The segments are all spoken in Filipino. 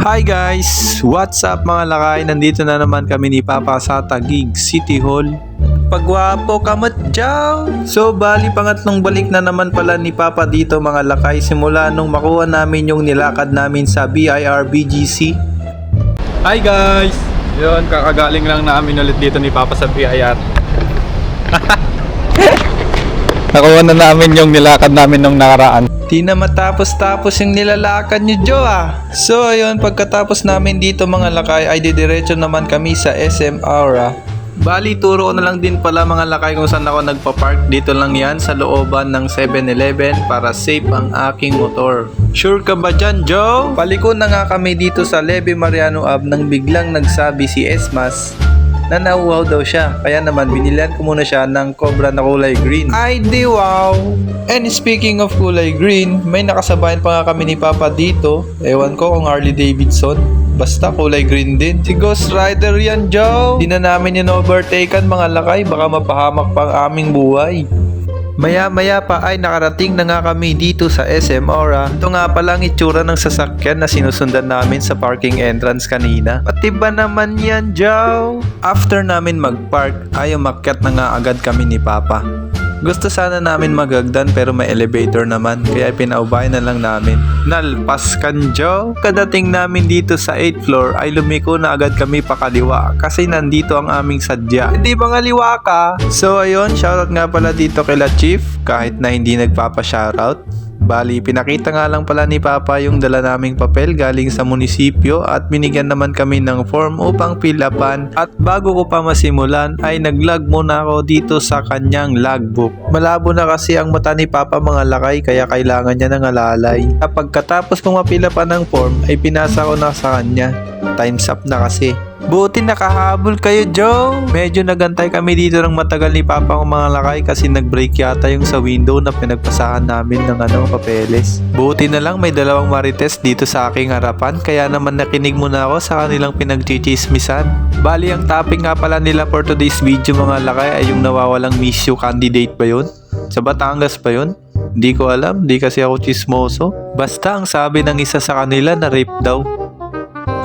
Hi guys! What's up mga lakay? Nandito na naman kami ni Papa sa Taguig City Hall. Pagwapo kamat dyaw! So bali pangatlong balik na naman pala ni Papa dito mga lakay simula nung makuha namin yung nilakad namin sa BIR-BGC. Hi guys! Yun, kakagaling lang namin ulit dito ni Papa sa BIR. Nakuha na namin yung nilakad namin nung nakaraan. Di na matapos-tapos yung nilalakad nyo, Jo ah. So ayun, pagkatapos namin dito mga lakay ay didiretso naman kami sa SM Aura. Bali, turo ko na lang din pala mga lakay kung saan ako nagpa-park. Dito lang yan sa looban ng 7-Eleven para safe ang aking motor. Sure ka ba dyan, Jo? Paliko na nga kami dito sa Levy Mariano Ave nang biglang nagsabi si Esmas na nauuhaw daw siya. Kaya naman binilihan ko muna siya ng Cobra na kulay green. Ay di wow! And speaking of kulay green, may nakasabayan pa nga kami ni Papa dito. Ewan ko kung Harley Davidson. Basta kulay green din. Si Ghost Rider yan, Joe! Di na namin yun overtaken mga lakay. Baka mapahamak pa ang aming buhay. Maya-maya pa ay nakarating na nga kami dito sa SM Aura. Ito nga pala ang itsura ng sasakyan na sinusundan namin sa parking entrance kanina. Pati ba naman yan, Joe? After namin mag-park ay umakyat na nga agad kami ni Papa. Gusto sana namin magagdan pero may elevator naman kaya pinaubayan na lang namin. Nalpas kan, Joe? Kadating namin dito sa 8th floor ay lumiko na agad kami pakaliwa kasi nandito ang aming sadya. Hindi ba nga liwa ka? So ayun, shoutout nga pala dito kila Chief kahit na hindi nagpapa-shoutout. Bali, pinakita nga lang pala ni Papa yung dala naming papel galing sa munisipyo at binigyan naman kami ng form upang fill upan. At bago ko pa masimulan ay nag-log muna ako dito sa kanyang logbook. Malabo na kasi ang mata ni Papa mga lakay kaya kailangan niya ng alalay. Pagkatapos kong ma-fill upan ng form ay pinasa ko na sa kanya. Time's up na kasi. Buti nakahabol kayo, Joe! Medyo nagantay kami dito ng matagal ni Papa ng mga lakay kasi nag-break yata yung sa window na pinagpasahan namin ng papeles. Buti na lang may dalawang marites dito sa aking harapan kaya naman nakinig muna ako sa kanilang pinagchichismisan. Bali, ang topic nga pala nila for today's video mga lakay ay yung nawawalang Miss You candidate ba yun? Sa Batangas pa yun? Hindi ko alam, di kasi ako chismoso. Basta ang sabi ng isa sa kanila na rape daw.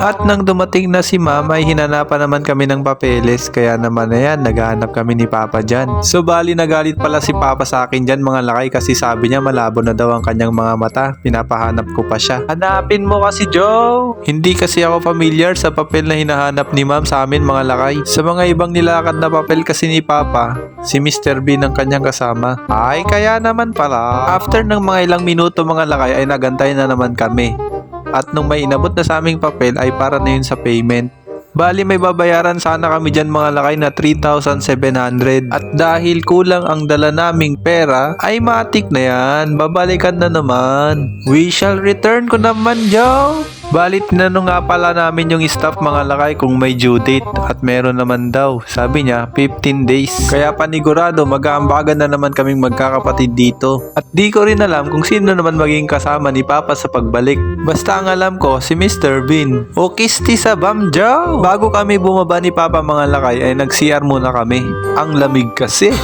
At nang dumating na si Mama ay hinanapan naman kami ng papeles kaya naman ayan naghahanap kami ni Papa dyan. So bali nagalit pala si Papa sa akin dyan mga lakay kasi sabi niya malabo na daw ang kanyang mga mata. Pinapahanap ko pa siya. Hanapin mo kasi, Joe! Hindi kasi ako familiar sa papel na hinahanap ni Ma'am sa amin mga lakay. Sa mga ibang nilakad na papel kasi ni Papa, si Mr. B ng kanyang kasama. Ay kaya naman pala. After ng mga ilang minuto mga lakay ay nagantay na naman kami. At nung may inabot na sa aming papel ay para na yun sa payment. Bali may babayaran sana kami dyan mga lakay na 3,700. At dahil kulang ang dala naming pera ay matik na yan. Babalikan na naman. We shall return ko naman, Joe! Bali tinanong nga pala namin yung staff mga lakay kung may due date at meron naman daw. Sabi niya 15 days. Kaya panigurado mag-aambagan na naman kaming magkakapatid dito. At di ko rin alam kung sino naman maging kasama ni Papa sa pagbalik. Basta ang alam ko si Mr. Bean. O kisti sa Bamjaw! Bago kami bumaba ni Papa mga lakay ay nag-CR muna kami. Ang lamig kasi.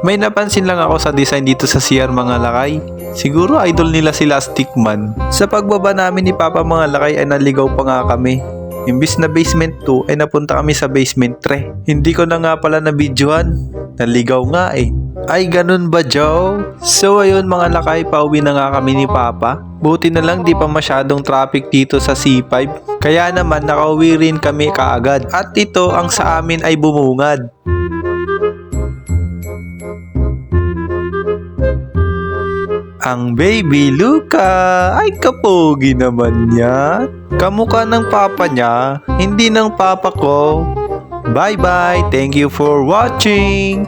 May napansin lang ako sa design dito sa CR mga lakay. Siguro idol nila sila Stickman. Sa pagbaba namin ni Papa mga lakay ay naligaw pa nga kami. Imbis na basement 2 ay napunta kami sa basement 3. Hindi ko na nga pala na-videohan. Naligaw nga eh. Ay ganun ba, Joe? So ayun mga lakay, pauwi na nga kami ni Papa. Buti na lang di pa masyadong traffic dito sa C5. Kaya naman nakauwi rin kami kaagad. At ito ang sa amin ay bumungad. Ang baby Luca ay kapogi naman niya. Kamukha ng papa niya, hindi ng papa ko. Bye bye, thank you for watching.